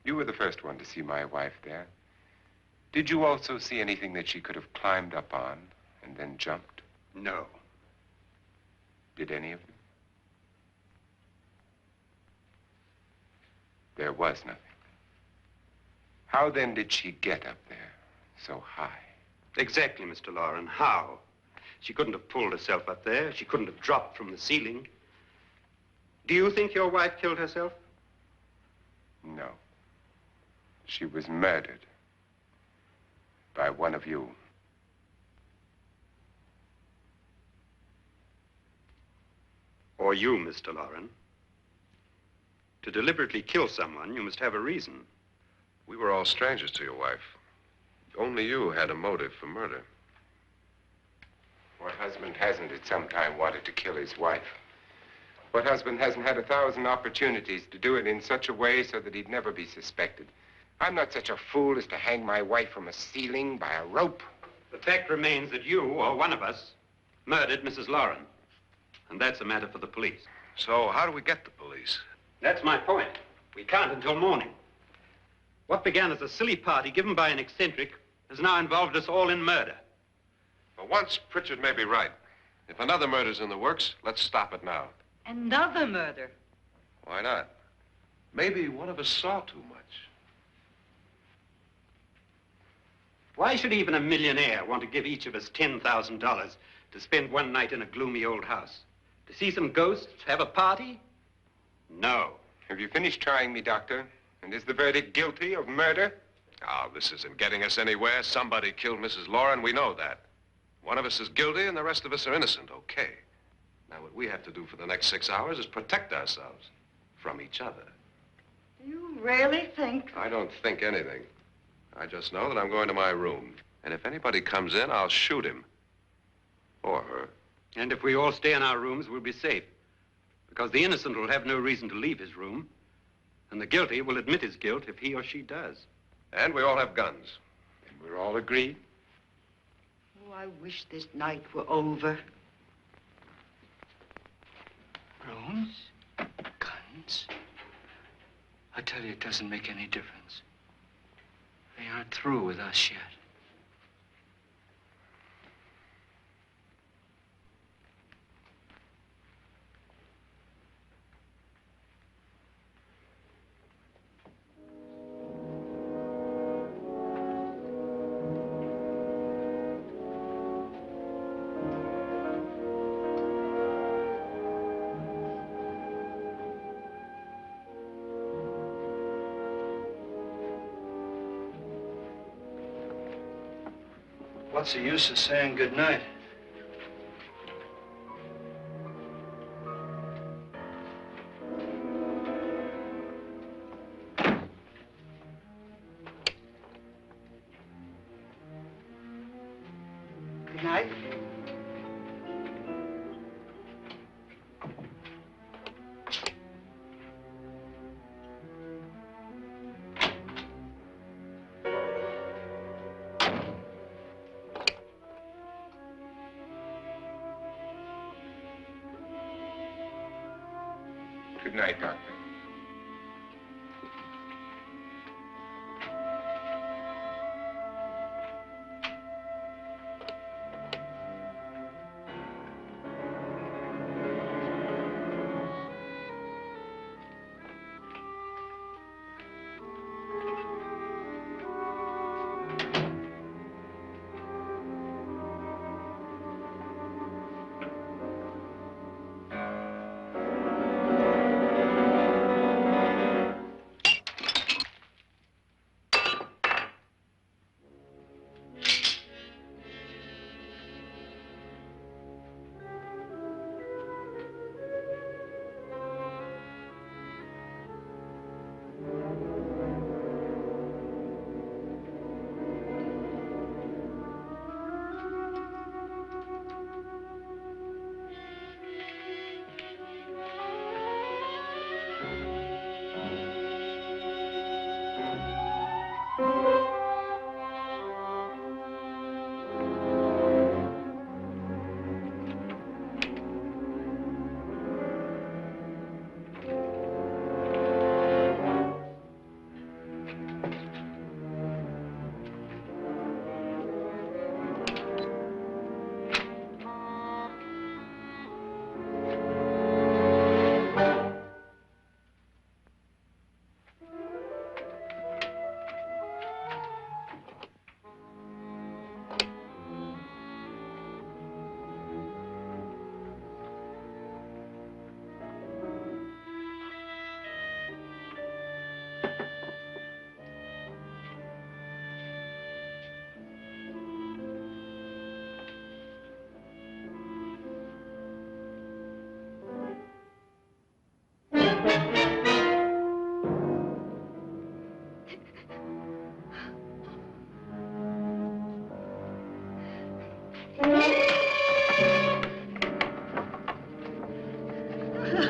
Speaker 2: You were the first one to see my wife there. Did you also see anything that she could have climbed up on and then jumped?
Speaker 6: No.
Speaker 2: Did any of them? There was nothing. How then did she get up there so high?
Speaker 6: Exactly, Mr. Loren. How? She couldn't have pulled herself up there. She couldn't have dropped from the ceiling. Do you think your wife killed herself?
Speaker 2: No. She was murdered by one of you.
Speaker 6: Or you, Mr. Loren. To deliberately kill someone, you must have a reason.
Speaker 3: We were all strangers to your wife. Only you had a motive for murder.
Speaker 2: What husband hasn't at some time wanted to kill his wife? What husband hasn't had 1,000 opportunities to do it in such a way so that he'd never be suspected? I'm not such a fool as to hang my wife from a ceiling by a rope.
Speaker 6: The fact remains that you, or one of us, murdered Mrs. Lauren. And that's a matter for the police.
Speaker 3: So how do we get the police?
Speaker 6: That's my point. We can't until morning. What began as a silly party given by an eccentric has now involved us all in murder.
Speaker 3: For once, Pritchard may be right. If another murder's in the works, let's stop it now.
Speaker 7: Another murder?
Speaker 3: Why not? Maybe one of us saw too much.
Speaker 6: Why should even a millionaire want to give each of us $10,000 to spend one night in a gloomy old house? To see some ghosts, have a party? No.
Speaker 2: Have you finished trying me, Doctor? And is the verdict guilty of murder?
Speaker 3: Oh, this isn't getting us anywhere. Somebody killed Mrs. Lauren. We know that. One of us is guilty and the rest of us are innocent, okay? Now, what we have to do for the next 6 hours is protect ourselves from each other.
Speaker 7: You really think?
Speaker 3: I don't think anything. I just know that I'm going to my room. And if anybody comes in, I'll shoot him. Or her.
Speaker 6: And if we all stay in our rooms, we'll be safe. Because the innocent will have no reason to leave his room. And the guilty will admit his guilt if he or she does.
Speaker 3: And we all have guns.
Speaker 2: And we're all agreed?
Speaker 7: Oh, I wish this night were over.
Speaker 8: Rooms? Guns? I tell you, it doesn't make any difference. They aren't through with us yet. What's the use of saying goodnight?
Speaker 7: Good night.
Speaker 2: Good night, Doctor.
Speaker 3: Nora,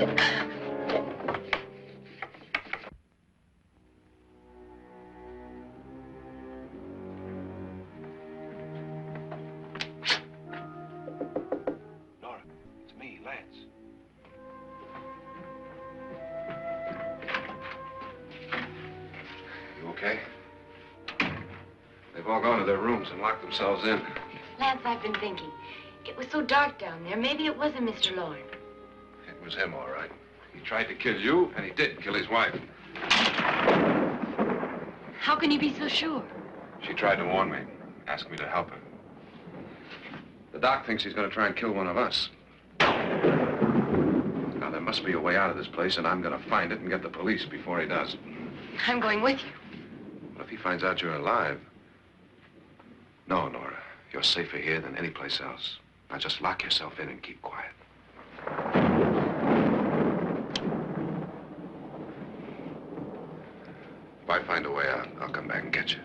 Speaker 3: it's me, Lance. You okay? They've all gone to their rooms and locked themselves in.
Speaker 5: Lance, I've been thinking. It was so dark down there. Maybe it wasn't Mr. Lorne.
Speaker 3: It was him, all right. He tried to kill you, and he did kill his wife.
Speaker 5: How can you be so sure?
Speaker 3: She tried to warn me, asked me to help her. The doc thinks he's going to try and kill one of us. Now, there must be a way out of this place, and I'm going to find it and get the police before he does.
Speaker 5: I'm going with you.
Speaker 3: What if he finds out you're alive? No, Nora. You're safer here than any place else. Now, just lock yourself in and keep quiet. If I find a way out, I'll come back and get you.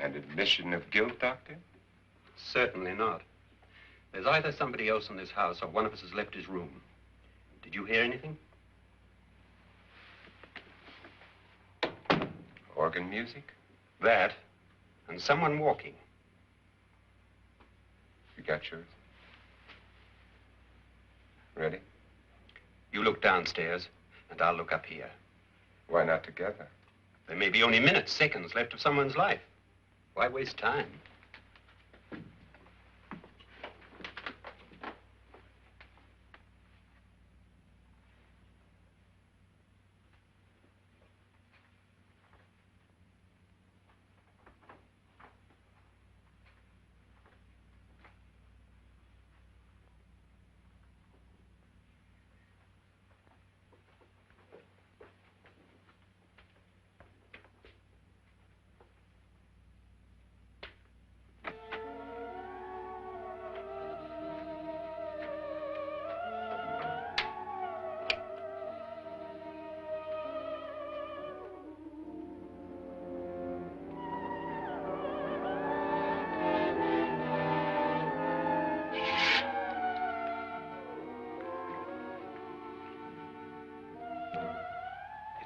Speaker 2: An admission of guilt, Doctor?
Speaker 6: Certainly not. There's either somebody else in this house or one of us has left his room. Did you hear anything?
Speaker 2: Organ music?
Speaker 6: That, and someone walking.
Speaker 2: You got yours? Ready?
Speaker 6: You look downstairs, and I'll look up here.
Speaker 2: Why not together?
Speaker 6: There may be only minutes, seconds left of someone's life. Why waste time?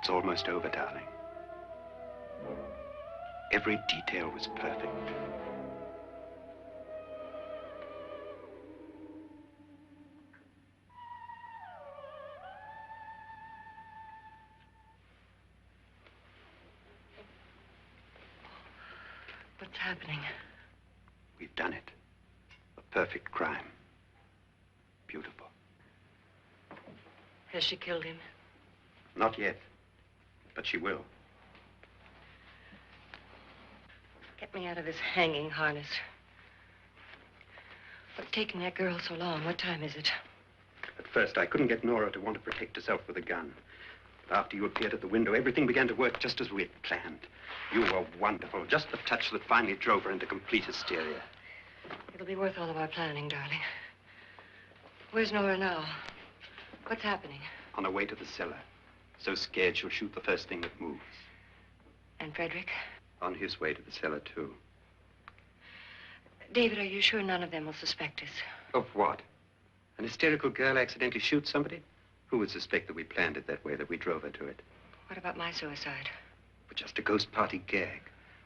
Speaker 6: It's almost over, darling. Every detail was perfect.
Speaker 5: What's happening?
Speaker 6: We've done it. A perfect crime. Beautiful.
Speaker 5: Has she killed him?
Speaker 6: Not yet, but she will.
Speaker 5: Get me out of this hanging harness. What's taking that girl so long? What time is it?
Speaker 6: At first, I couldn't get Nora to want to protect herself with a gun. But after you appeared at the window, everything began to work just as we had planned. You were wonderful. Just the touch that finally drove her into complete hysteria.
Speaker 5: It'll be worth all of our planning, darling. Where's Nora now? What's happening?
Speaker 6: On her way to the cellar. So scared she'll shoot the first thing that moves.
Speaker 5: And Frederick?
Speaker 6: On his way to the cellar, too.
Speaker 5: David, are you sure none of them will suspect us?
Speaker 6: Of what? An hysterical girl accidentally shoots somebody? Who would suspect that we planned it that way, that we drove her to it?
Speaker 5: What about my suicide?
Speaker 6: But just a ghost party gag.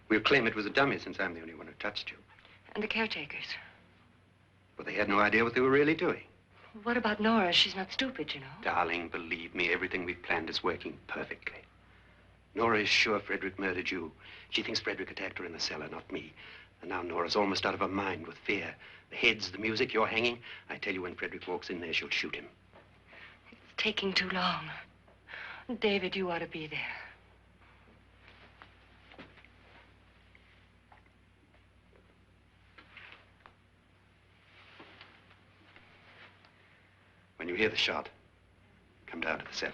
Speaker 6: We'll claim it was a dummy since I'm the only one who touched you.
Speaker 5: And the caretakers?
Speaker 6: Well, they had no idea what they were really doing.
Speaker 5: What about Nora? She's not stupid, you know.
Speaker 6: Darling, believe me, everything we've planned is working perfectly. Nora is sure Frederick murdered you. She thinks Frederick attacked her in the cellar, not me. And now Nora's almost out of her mind with fear. The heads, the music, you're hanging. I tell you, when Frederick walks in there, she'll shoot him.
Speaker 5: It's taking too long. David, you ought to be there.
Speaker 6: When you hear the shot, come down to the cellar.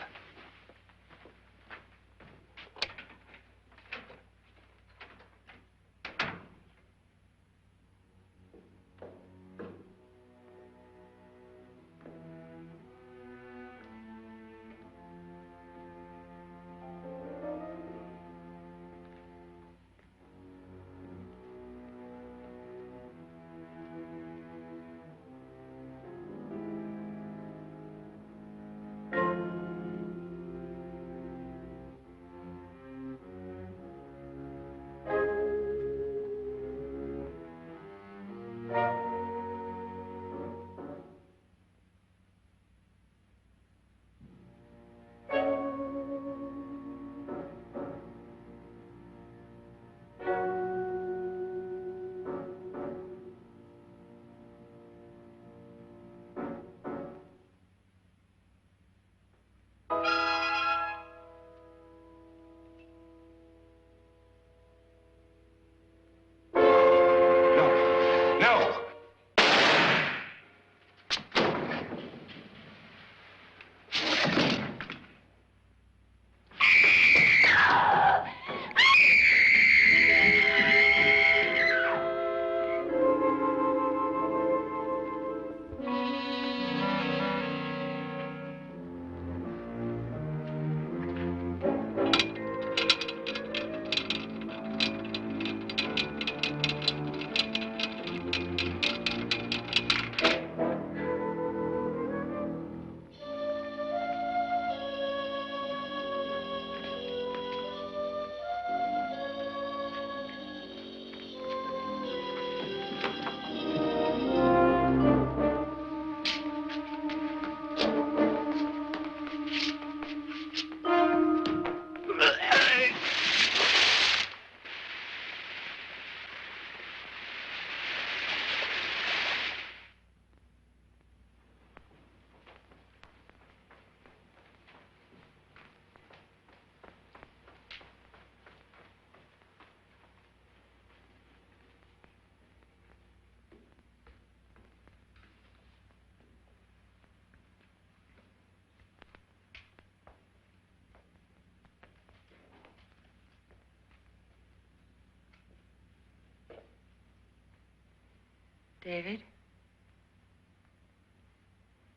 Speaker 5: David?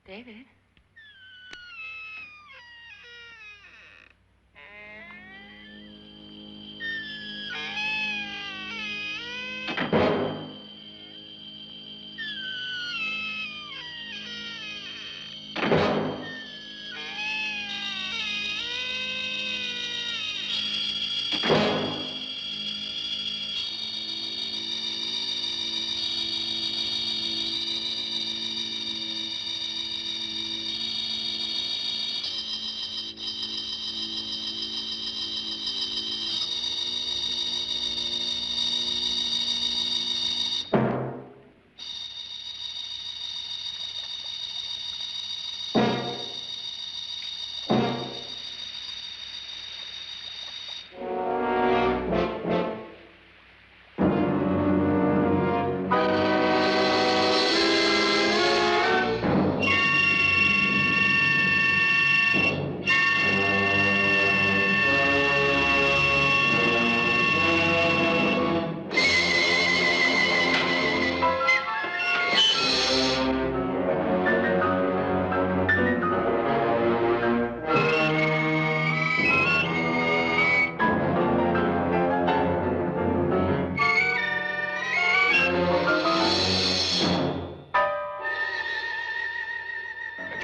Speaker 5: David?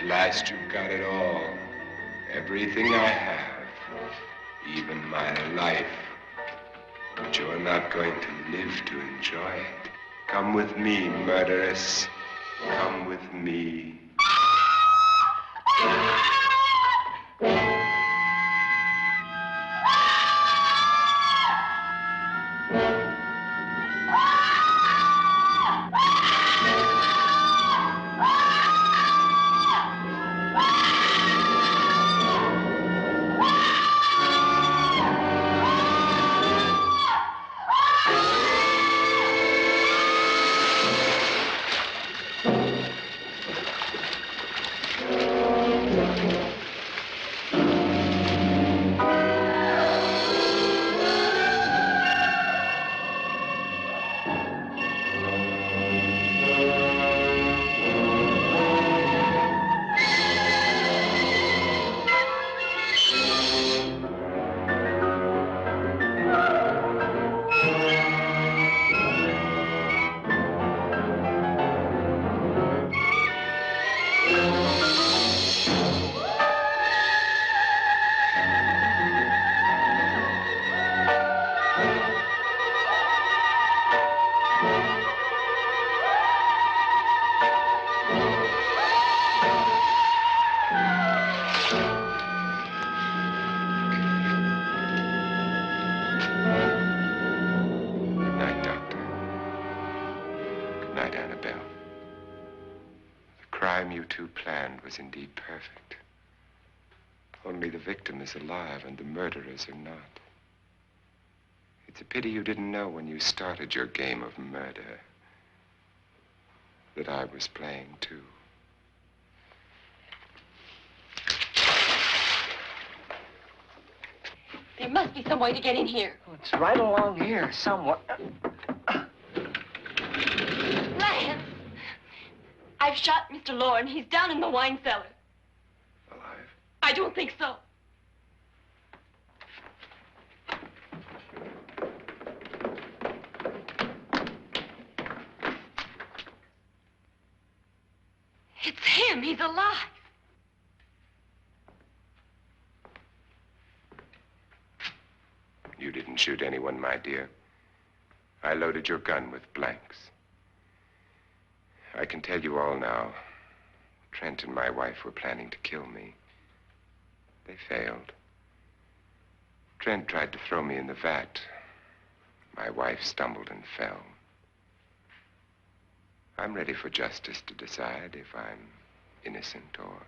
Speaker 2: At last you've got it all. Everything I have. Even my life. But you're not going to live to enjoy it. Come with me, murderess. Come with me. Was indeed perfect. Only the victim is alive and the murderers are not. It's a pity you didn't know when you started your game of murder that I was playing too.
Speaker 4: There must be some way to get in here.
Speaker 8: Oh, it's right along here somewhere.
Speaker 4: Lance! I've shot Mr. Lorne. He's down in the wine cellar.
Speaker 3: Alive?
Speaker 4: I don't think so. It's him. He's alive.
Speaker 2: You didn't shoot anyone, my dear. I loaded your gun with blanks. I can tell you all now. Trent and my wife were planning to kill me. They failed. Trent tried to throw me in the vat. My wife stumbled and fell. I'm ready for justice to decide if I'm innocent or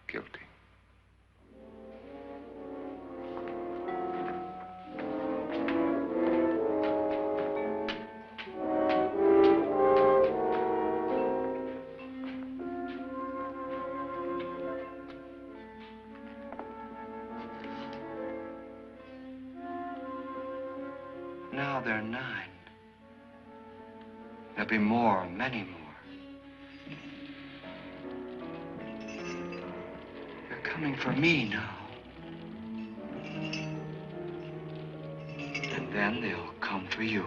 Speaker 2: guilty.
Speaker 8: Now they're 9.
Speaker 2: Now
Speaker 1: be more, many more. They're coming for me now. And then they'll come for you.